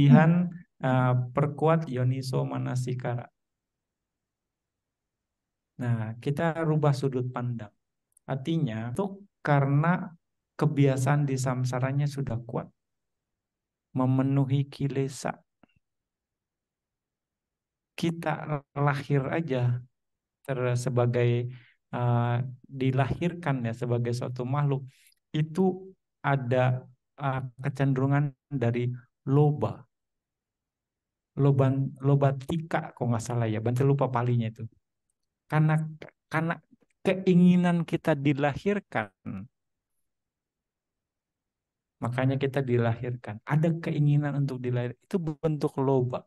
latihan perkuat yoniso manasikara. Nah, kita rubah sudut pandang. Artinya, itu karena kebiasaan di samsaranya sudah kuat, memenuhi kilesa. Kita lahir aja sebagai uh, dilahirkan ya sebagai suatu makhluk itu ada kecenderungan dari loba, loba tika kok nggak salah ya, bantu lupa palinya itu. Karena karena keinginan kita dilahirkan, makanya kita dilahirkan. Ada keinginan untuk dilahir, itu bentuk loba.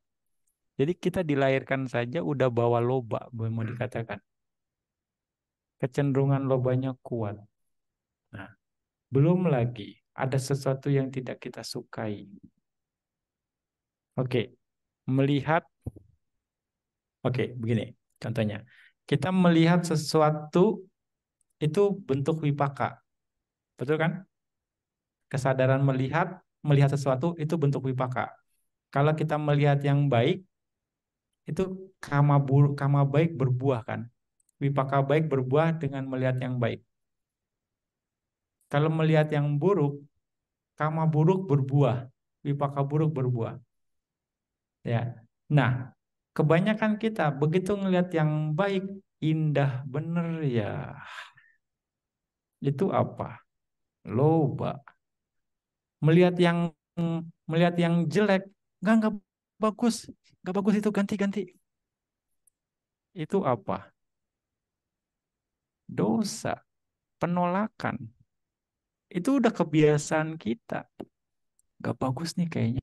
Jadi kita dilahirkan saja udah bawa loba, mau dikatakan. Kecenderungan lobanya kuat. Nah, belum lagi ada sesuatu yang tidak kita sukai. Oke, melihat, oke, begini contohnya. Kita melihat sesuatu itu bentuk wipaka, betul kan? Kesadaran melihat sesuatu itu bentuk wipaka. Kalau kita melihat yang baik, itu kama baik berbuah kan? Wipaka baik berbuah dengan melihat yang baik. Kalau melihat yang buruk, kama buruk berbuah, wipaka buruk berbuah. Ya. Nah, kebanyakan kita begitu ngelihat yang baik, indah bener ya. Itu apa? Loba. Melihat yang melihat yang jelek, nggak bagus, nggak bagus itu ganti-ganti. Itu apa? Dosa, penolakan. Itu udah kebiasaan kita. Nggak bagus nih kayaknya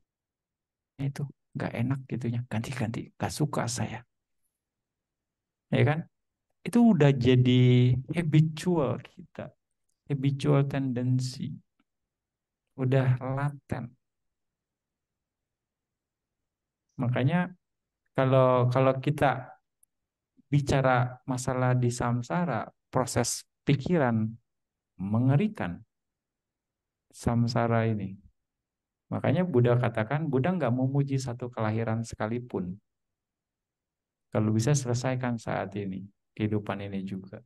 itu, nggak enak gitunya. Ganti-ganti, nggak suka saya. Ya kan? Itu udah jadi habitual kita, habitual tendency, udah laten. Makanya kalau kalau kita bicara masalah di samsara, proses pikiran mengerikan samsara ini. Makanya Buddha katakan, Buddha nggak memuji satu kelahiran sekalipun. Kalau bisa selesaikan saat ini, kehidupan ini juga.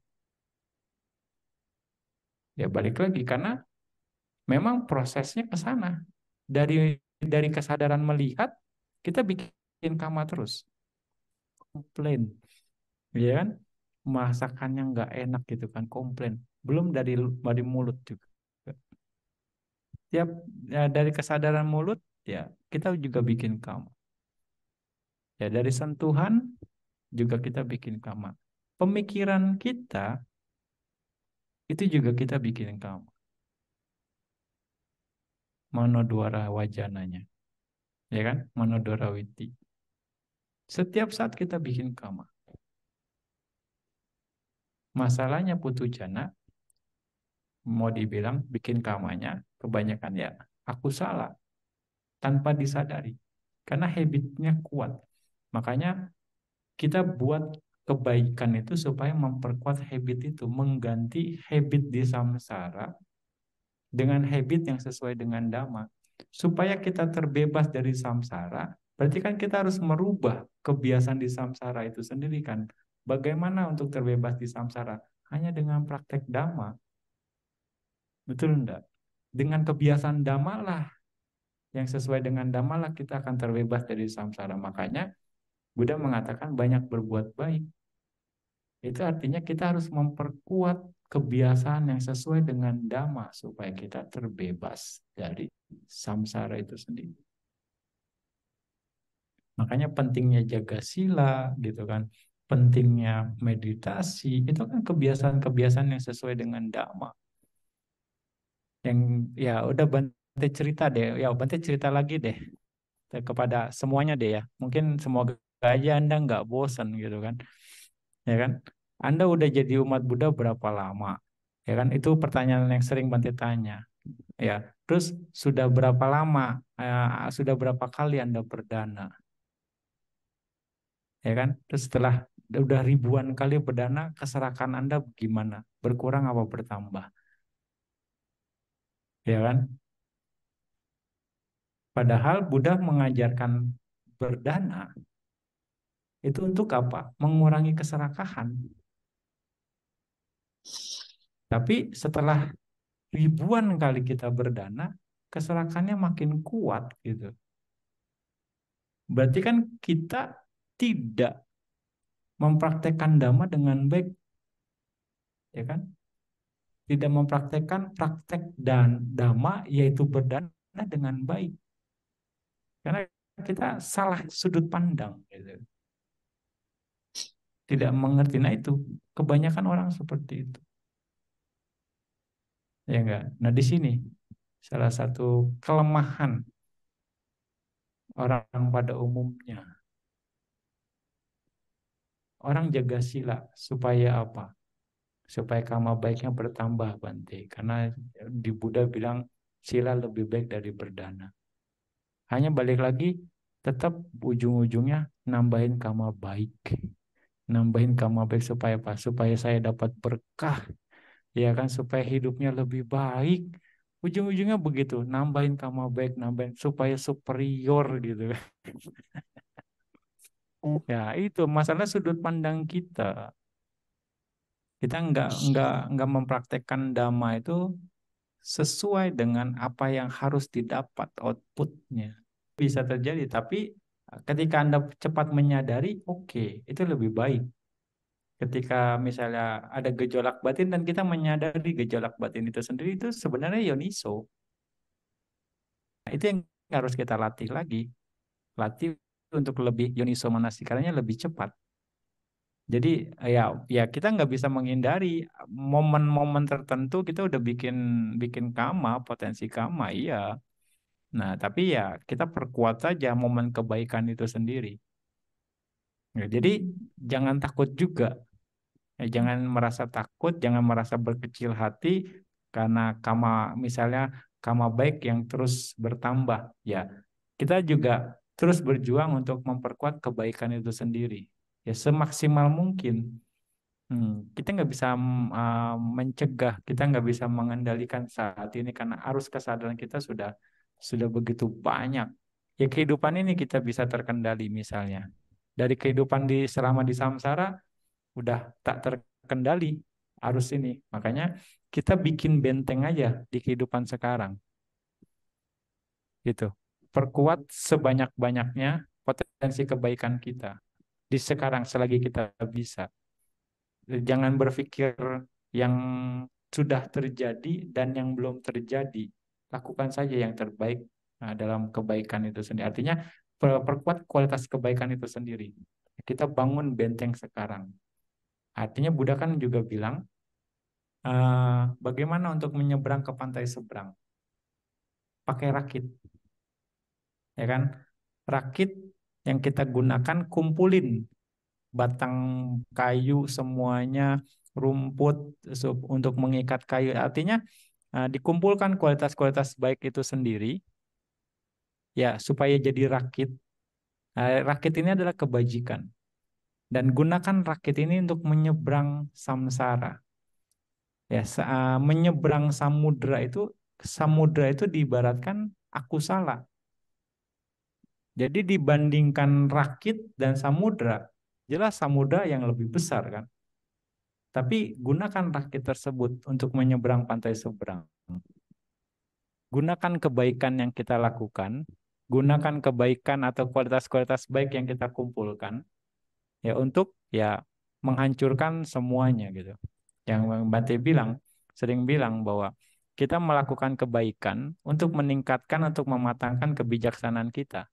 Ya balik lagi, karena memang prosesnya ke sana. Dari kesadaran melihat, kita bikin kama terus. Komplain. Ya kan? Masakannya nggak enak gitu kan, komplain. Belum dari mulut juga. Tiap dari kesadaran mulut, ya kita juga bikin kama. Ya dari sentuhan juga kita bikin kama. Pemikiran kita itu juga kita bikin kama. Manodwara wajananya, ya kan? Manodwara witi. Setiap saat kita bikin kama. Masalahnya putu jana, mau dibilang bikin kamanya, kebanyakan ya aku salah tanpa disadari. Karena habitnya kuat. Makanya kita buat kebaikan itu supaya memperkuat habit itu, mengganti habit di samsara dengan habit yang sesuai dengan dhamma. Supaya kita terbebas dari samsara, berarti kan kita harus merubah kebiasaan di samsara itu sendiri kan. Bagaimana untuk terbebas di samsara? Hanya dengan praktek dhamma. Betul enggak? Dengan kebiasaan dhamma lah, yang sesuai dengan dhamma lah kita akan terbebas dari samsara. Makanya Buddha mengatakan banyak berbuat baik. Itu artinya kita harus memperkuat kebiasaan yang sesuai dengan dhamma supaya kita terbebas dari samsara itu sendiri. Makanya pentingnya jaga sila gitu kan. Pentingnya meditasi itu kan kebiasaan-kebiasaan yang sesuai dengan dhamma. Yang ya udah Bante cerita deh, ya Bante cerita lagi deh kepada semuanya deh ya. Mungkin semoga aja Anda nggak bosan gitu kan. Ya kan? Anda udah jadi umat Buddha berapa lama? Ya kan? Itu pertanyaan yang sering Bante tanya. Ya, terus sudah berapa lama? Sudah berapa kali Anda berdana? Ya kan? Terus setelah udah ribuan kali berdana, keserakan Anda gimana? Berkurang apa bertambah? Ya kan? Padahal Buddha mengajarkan berdana itu untuk apa? Mengurangi keserakahan. Tapi setelah ribuan kali kita berdana, keserakahannya makin kuat gitu. Berarti kan kita tidak mempraktekkan dhamma dengan baik, ya kan? Tidak mempraktekkan praktek dan dhamma yaitu berdana dengan baik. Karena kita salah sudut pandang gitu. Tidak mengerti. Nah itu kebanyakan orang seperti itu. Ya enggak? Nah di sini salah satu kelemahan orang pada umumnya. Orang jaga sila supaya apa? Supaya karma baiknya bertambah, Bante. Karena di Buddha bilang sila lebih baik dari berdana. Hanya balik lagi, tetap ujung-ujungnya nambahin karma baik. Nambahin karma baik supaya apa? Supaya saya dapat berkah, ya kan? Supaya hidupnya lebih baik. Ujung-ujungnya begitu, nambahin karma baik, nambahin supaya superior gitu. Ya itu masalah sudut pandang kita. Kita nggak mempraktekkan dhamma itu sesuai dengan apa yang harus didapat outputnya. Bisa terjadi, tapi ketika Anda cepat menyadari, oke, itu lebih baik. Ketika misalnya ada gejolak batin dan kita menyadari gejolak batin itu sendiri, itu sebenarnya yoniso. Nah, itu yang harus kita latih lagi. Latih untuk lebih yoniso manasikaranya lebih cepat. Jadi ya ya kita nggak bisa menghindari momen-momen tertentu kita udah bikin bikin kama, potensi kama, iya. Nah, tapi ya kita perkuat saja momen kebaikan itu sendiri. Ya, jadi jangan takut juga. Ya, jangan merasa takut, jangan merasa berkecil hati karena kama misalnya kama baik yang terus bertambah. Ya, kita juga terus berjuang untuk memperkuat kebaikan itu sendiri. Ya, semaksimal mungkin. Kita nggak bisa mencegah, kita nggak bisa mengendalikan saat ini karena arus kesadaran kita sudah begitu banyak. Ya kehidupan ini kita bisa terkendali misalnya. Dari kehidupan selama di samsara udah tak terkendali arus ini. Makanya kita bikin benteng aja di kehidupan sekarang gitu. Perkuat sebanyak-banyaknya potensi kebaikan kita di sekarang selagi kita bisa. Jangan berpikir yang sudah terjadi dan yang belum terjadi. Lakukan saja yang terbaik dalam kebaikan itu sendiri. Artinya perkuat kualitas kebaikan itu sendiri. Kita bangun benteng sekarang. Artinya Buddha kan juga bilang, bagaimana untuk menyeberang ke pantai seberang? Pakai rakit, ya kan? Rakit yang kita gunakan kumpulin batang kayu semuanya, rumput untuk mengikat kayu. Artinya dikumpulkan kualitas-kualitas baik itu sendiri ya supaya jadi rakit. Rakit ini adalah kebajikan dan gunakan rakit ini untuk menyeberang samsara. Ya, menyeberang samudra itu diibaratkan aku salah. Jadi dibandingkan rakit dan samudra, jelas samudra yang lebih besar kan. Tapi gunakan rakit tersebut untuk menyeberang pantai seberang. Gunakan kebaikan yang kita lakukan, gunakan kebaikan atau kualitas-kualitas baik yang kita kumpulkan ya untuk ya menghancurkan semuanya gitu. Yang Bante sering bilang bahwa kita melakukan kebaikan untuk meningkatkan untuk mematangkan kebijaksanaan kita.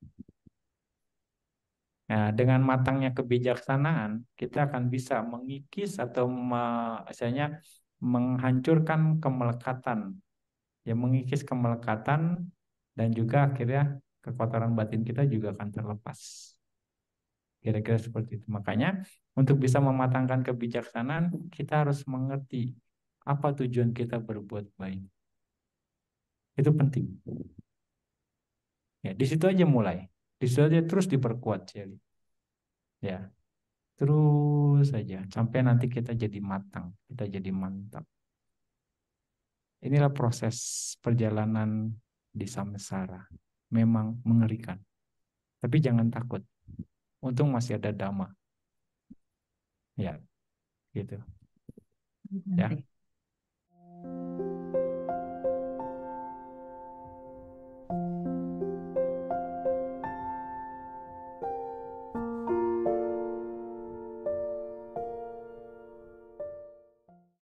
Nah, dengan matangnya kebijaksanaan, kita akan bisa mengikis atau misalnya menghancurkan kemelekatan, ya mengikis kemelekatan dan juga akhirnya kekotoran batin kita juga akan terlepas. Kira-kira seperti itu. Makanya untuk bisa mematangkan kebijaksanaan, kita harus mengerti apa tujuan kita berbuat baik. Itu penting. Ya, di situ aja mulai. Di situ aja terus diperkuat, Celi. Ya, terus saja sampai nanti kita jadi matang, kita jadi mantap. Inilah proses perjalanan di samsara. memang mengerikan. Tapi jangan takut. Untung masih ada Dhamma. Ya, gitu. Ya.